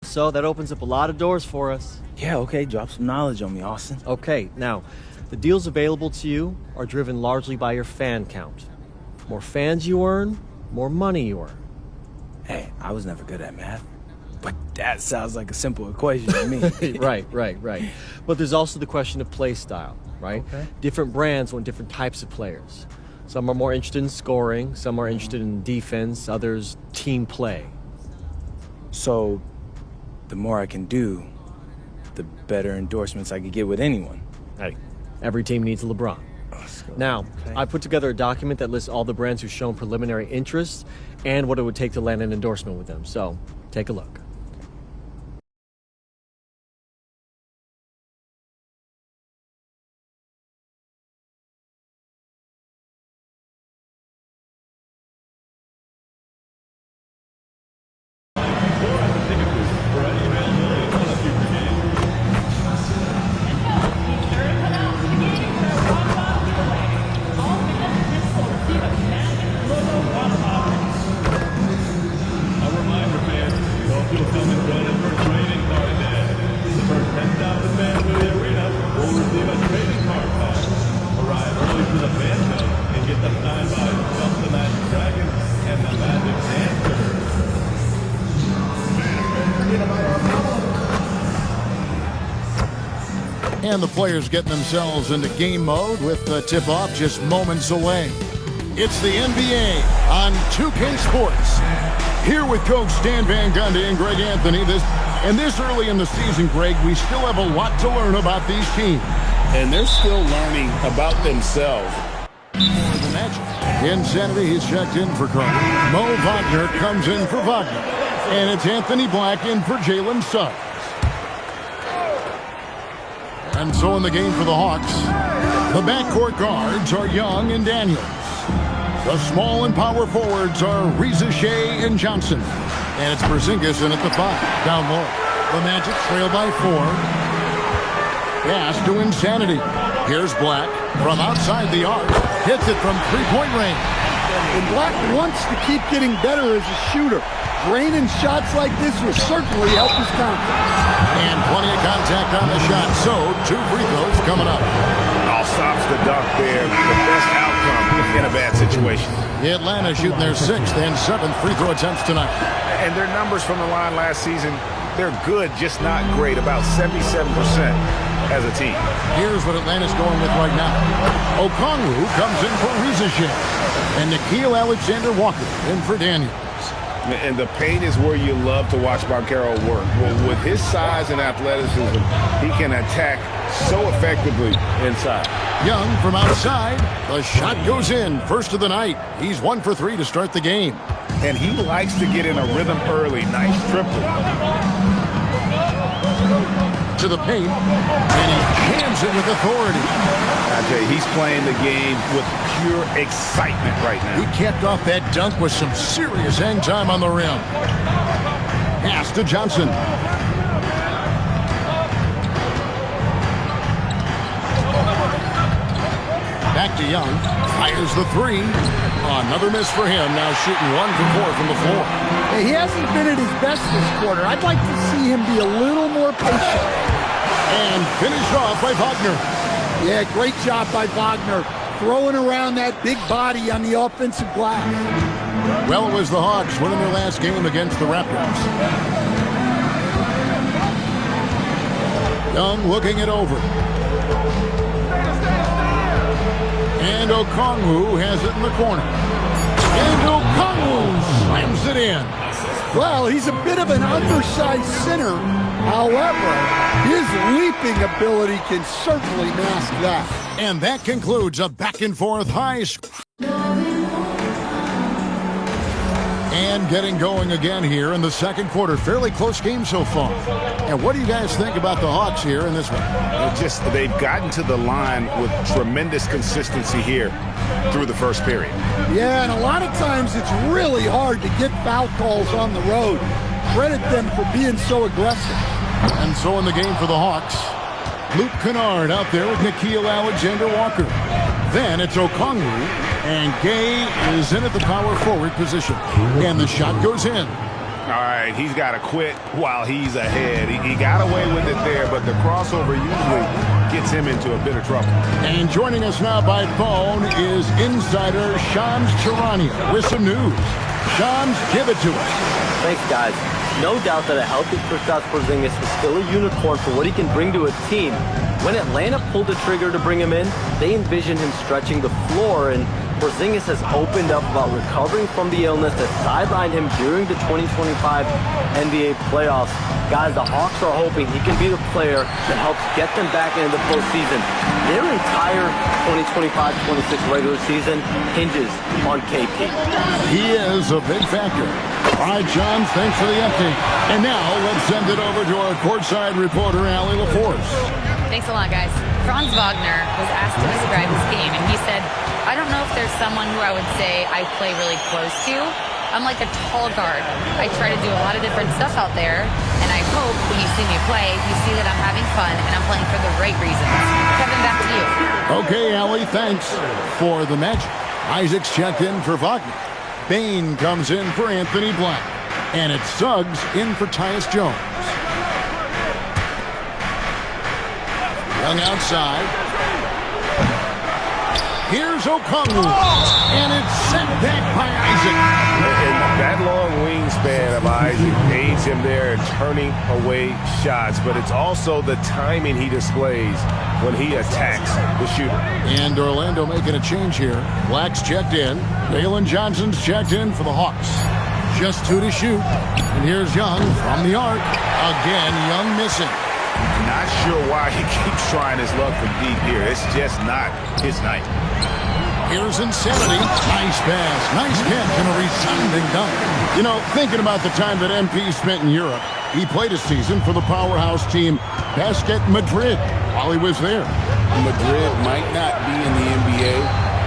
So that opens up a lot of doors for us. Yeah, okay, drop some knowledge on me, Austin. Okay, now, the deals available to you are driven largely by your fan count. More fans you earn, more money you earn. Hey, I was never good at math, but that sounds like a simple equation to me. Right. But there's also the question of play style, right? Okay. Different brands want different types of players. Some are more interested in scoring, some are interested in defense, others team play. So, the more I can do, the better endorsements I could get with anyone. Hey, every team needs a LeBron. Now, okay. I put together a document that lists all the brands who've shown preliminary interest and what it would take to land an endorsement with them. So, take a look. And the players getting themselves into game mode with the tip-off just moments away. It's the NBA on 2K Sports. Here with Coach Stan Van Gundy and Greg Anthony. This early in the season, Greg, we still have a lot to learn about these teams. And they're still learning about themselves. The Magic. Insanity, he's checked in for Carter. Mo Wagner comes in for Wagner. And it's Anthony Black in for Jalen Suggs. And so in the game for the Hawks, the backcourt guards are Young and Daniels. The small and power forwards are Reza Shea and Johnson. And it's Porzingis in at the 5, down low. The Magic trail by 4. Pass to Insanity. Here's Black from outside the arc. Hits it from three-point range. And Black wants to keep getting better as a shooter. Draining shots like this will certainly help his confidence. And plenty of contact on the shot. So, 2 free throws coming up. All stops the dunk there. The best outcome in a bad situation. Atlanta shooting their 6th and 7th free throw attempts tonight. And their numbers from the line last season, they're good, just not great. About 77% as a team. Here's what Atlanta's going with right now. Okongwu comes in for Reza Shea. And Nickeil Alexander-Walker in for Daniels. And the paint is where you love to watch MyCareer work. Well, with his size and athleticism, he can attack so effectively inside. Young from outside. The shot goes in. First of the night. He's 1 for 3 to start the game. And he likes to get in a rhythm early. Nice triple. To the paint. And he jams it with authority. I tell you, he's playing the game with pure excitement right now. He capped off that dunk with some serious hang time on the rim. Pass to Johnson. Back to Young. Fires the 3. Another miss for him. Now shooting 1 for 4 from the floor. Hey, he hasn't been at his best this quarter. I'd like to see him be a little more patient. And finished off by Wagner. Yeah, great job by Wagner. Throwing around that big body on the offensive glass. Well, it was the Hawks winning their last game against the Raptors. Young looking it over. And Okongwu has it in the corner. And Okongwu slams it in. Well, he's a bit of an undersized center. However, his leaping ability can certainly mask that. And that concludes a back-and-forth high score. And getting going again here in the second quarter. Fairly close game so far. And what do you guys think about the Hawks here in this one? They've gotten to the line with tremendous consistency here through the first period. Yeah, and a lot of times it's really hard to get foul calls on the road. Credit them for being so aggressive. And so in the game for the Hawks, Luke Kennard out there with Nickeil Alexander-Walker. Then it's Okongwu, and Gay is in at the power forward position. And the shot goes in. All right, he's got to quit while he's ahead. He got away with it there, but the crossover usually gets him into a bit of trouble. And joining us now by phone is insider Shams Charania with some news. Shams, give it to us. Thanks, guys. No doubt that a healthy Kristaps Porzingis is still a unicorn for what he can bring to a team. When Atlanta pulled the trigger to bring him in, they envisioned him stretching the floor, and Porzingis has opened up about recovering from the illness that sidelined him during the 2025 NBA playoffs. Guys, the Hawks are hoping he can be the player that helps get them back into the postseason. Their entire 2025-26 regular season hinges on KP. He is a big factor. All right, John, thanks for the update. And now let's send it over to our courtside reporter, Allie LaForce. Thanks a lot, guys. Franz Wagner was asked to describe his game, and he said, I don't know if there's someone who I would say I play really close to. I'm like a tall guard. I try to do a lot of different stuff out there, and I hope when you see me play, you see that I'm having fun and I'm playing for the right reasons. Kevin, back to you. Okay, Allie, thanks for the Magic. Isaac's checked in for Wagner. Bain comes in for Anthony Black. And it's Suggs in for Tyus Jones. Young outside. Here's Okongwu. And it's sent back by Isaac. And that long wingspan of Isaac aids him there in turning away shots, but it's also the timing he displays when he attacks the shooter. And Orlando making a change here. Black's checked in. Dalen Johnson's checked in for the Hawks. Just 2 to shoot. And here's Young from the arc. Again, Young missing. Not sure why he keeps trying his luck from deep here. It's just not his night. Here's Insanity. Nice pass. Nice catch and a resounding dunk. You know, thinking about the time that MP spent in Europe, he played a season for the powerhouse team Basket Madrid while he was there. Madrid might not be in the NBA,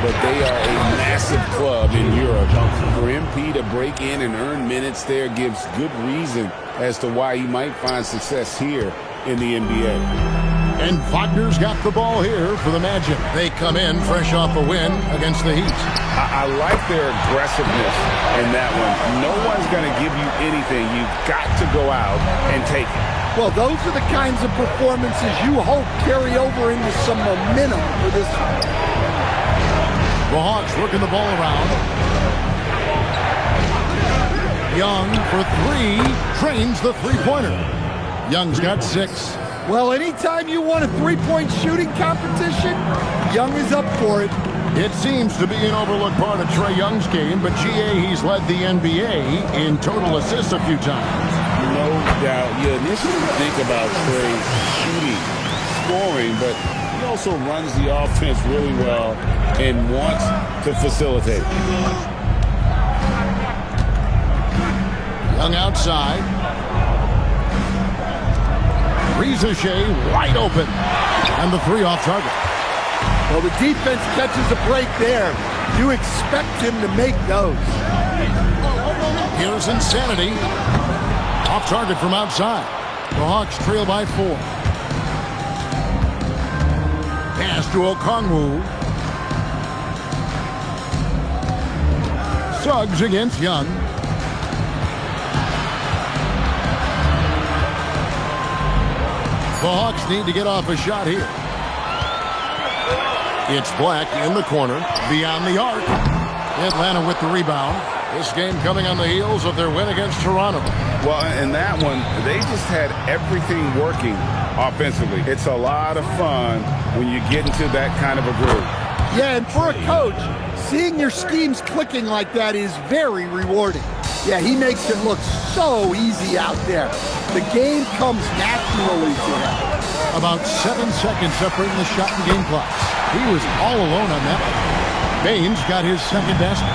but they are a massive club in Europe. For MP to break in and earn minutes there gives good reason as to why he might find success here in the NBA. And Wagner's got the ball here for the Magic. They come in fresh off a win against the Heat. I like their aggressiveness in that one. No one's going to give you anything. You've got to go out and take it. Well, those are the kinds of performances you hope carry over into some momentum for this one. The Hawks working the ball around. Young for 3, trains the three-pointer. Young's got 6. Well, anytime you want a three-point shooting competition, Young is up for it. It seems to be an overlooked part of Trae Young's game, but GA, he's led the NBA in total assists a few times. No doubt. You initially think about Trae shooting, scoring, but he also runs the offense really well and wants to facilitate. Young outside. Reza Shea wide open. And the 3 off target. Well, the defense catches a break there. You expect him to make those. Here's Insanity. Off target from outside. The Hawks trail by 4. Pass to Okongwu. Suggs against Young. The Hawks need to get off a shot here. It's Black in the corner, beyond the arc. Atlanta with the rebound. This game coming on the heels of their win against Toronto. Well, in that one, they just had everything working offensively. It's a lot of fun when you get into that kind of a groove. Yeah, and for a coach, seeing your schemes clicking like that is very rewarding. Yeah, he makes it look so easy out there. The game comes naturally to him. About 7 seconds separating the shot and game clock. He was all alone on that one. Baines got his second basket.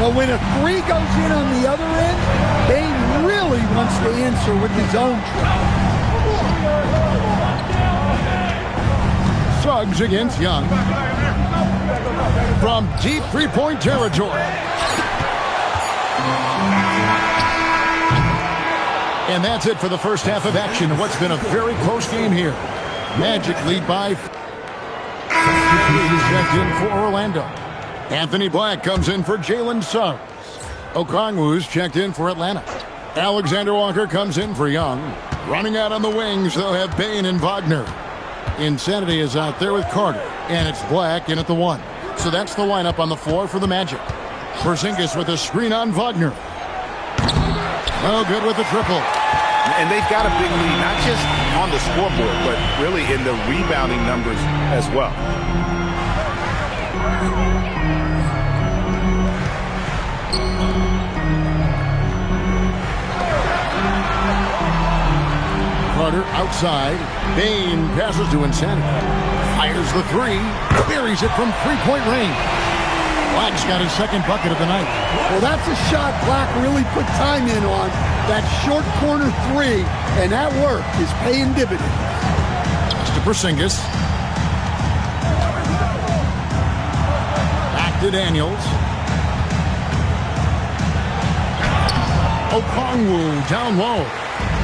Well, when a 3 goes in on the other end, Bain really wants to answer with his own try. Suggs against Young. From deep three-point territory. And that's it for the first half of action in what's been a very close game here. Magic lead by... He's checked in for Orlando. Anthony Black comes in for Jalen Suggs. Okongwu's checked in for Atlanta. Alexander Walker comes in for Young. Running out on the wings, they'll have Bain and Wagner. Insanity is out there with Carter. And it's Black in at the 1. So that's the lineup on the floor for the Magic. Porzingis with a screen on Wagner. Oh, good with the triple. And they've got a big lead, not just on the scoreboard, but really in the rebounding numbers as well. Carter outside. Bain passes to Insanity. Fires the 3. Buries it from three-point range. Black's got his second bucket of the night. Well, that's a shot Black really put time in on. That short corner 3, and that work is paying dividends. To Porzingis. Back to Daniels. Okongwu down low.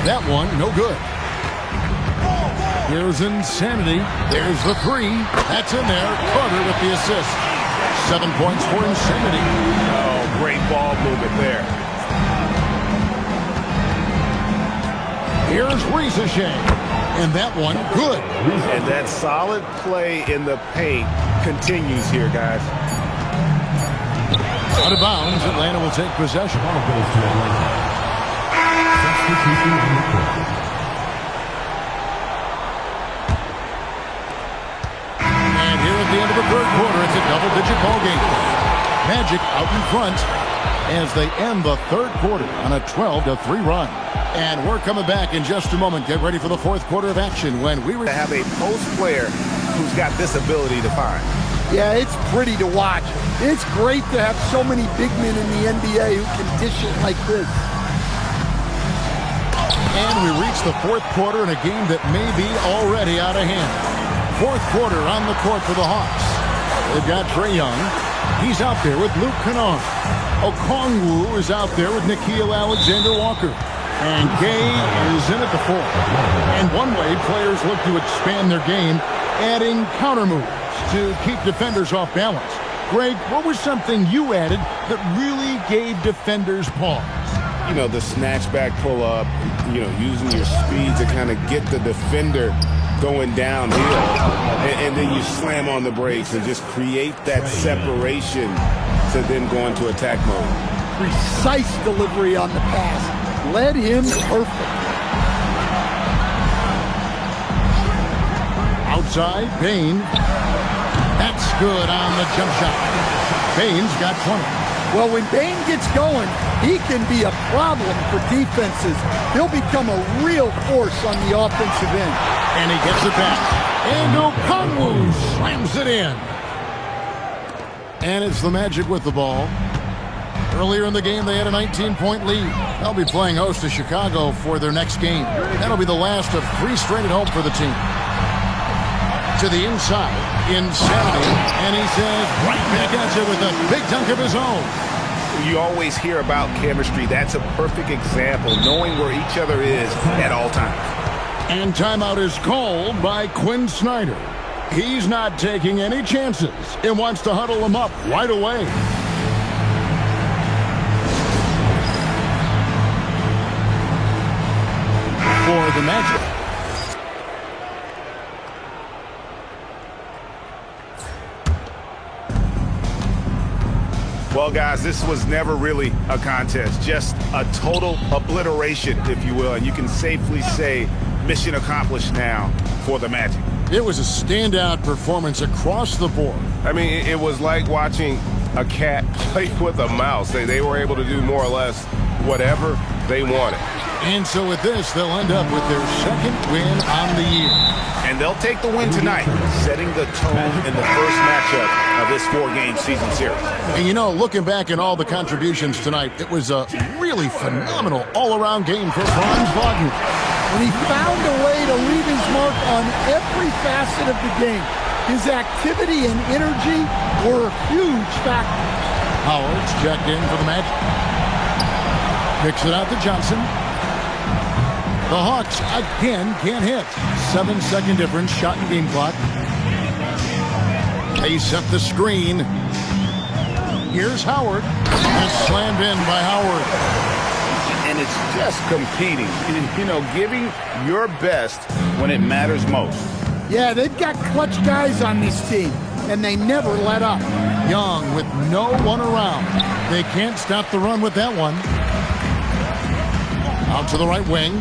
That one, no good. Here's Insanity. There's the 3. That's in there. Carter with the assist. 7 points for Insanity. Oh, great ball movement there. Here's Rizachet. And that one, good. And that solid play in the paint continues here, guys. Out of bounds, Atlanta will take possession. And here at the end of the third quarter, it's a double-digit ball game. Magic out in front as they end the third quarter on a 12-3 run. And we're coming back in just a moment. Get ready for the fourth quarter of action when we To have a post player who's got this ability to find. Yeah, it's pretty to watch. It's great to have so many big men in the NBA who can dish it like this. And we reach the fourth quarter in a game that may be already out of hand. Fourth quarter on the court for the Hawks. They've got Trae Young. He's out there with Luke Kennard. Okongwu is out there with Nickeil Alexander-Walker. And Gay is in at the 4. And one way players look to expand their game, adding counter moves to keep defenders off balance. Greg, what was something you added that really gave defenders pause? You know, the snatchback pull-up, you know, using your speed to kind of get the defender going downhill. And then you slam on the brakes and just create that separation to then go into attack mode. Precise delivery on the pass. Led him perfect. Outside, Bain. That's good on the jump shot. Bain's got 20. Well, when Bain gets going, he can be a problem for defenses. He'll become a real force on the offensive end. And he gets it back. And Okongwu slams it in. And it's the Magic with the ball. Earlier in the game, they had a 19-point lead. They'll be playing host to Chicago for their next game. That'll be the last of 3 straight at home for the team. To the inside, Insanity, and he says right back at you with a big dunk of his own. You always hear about chemistry. That's a perfect example, knowing where each other is at all times. And timeout is called by Quinn Snyder. He's not taking any chances and wants to huddle them up right away. For the Magic. Well, guys, this was never really a contest, just a total obliteration, if you will. And you can safely say mission accomplished now for the Magic. It was a standout performance across the board. I mean, it was like watching a cat play with a mouse. They were able to do more or less whatever they wanted. And so with this, they'll end up with their second win on the year. And they'll take the win tonight, setting the tone in the first matchup of this 4-game season series. And you know, looking back at all the contributions tonight, it was a really phenomenal all-around game for Franz Wagner. And he found a way to leave his mark on every facet of the game. His activity and energy were huge factors. Howard's checked in for the Magic. Picks it out to Johnson. The Hawks again can't hit. 7-second difference, shot and game clock. They set the screen. Here's Howard. It's slammed in by Howard. And it's just competing, you know, giving your best when it matters most. Yeah, they've got clutch guys on this team, and they never let up. Young with no one around. They can't stop the run with that one. Out to the right wing.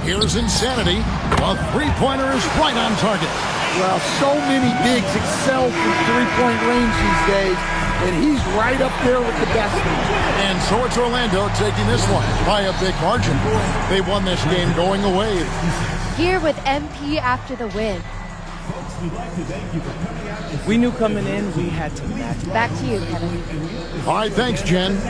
Here's Insanity. A three-pointer is right on target. Well, so many bigs excel from three-point range these days, and he's right up there with the best. And so it's Orlando taking this one by a big margin. They won this game going away. Here with MP after the win. We knew coming in we had to match. Back to you, Kevin. All right, thanks, Jen.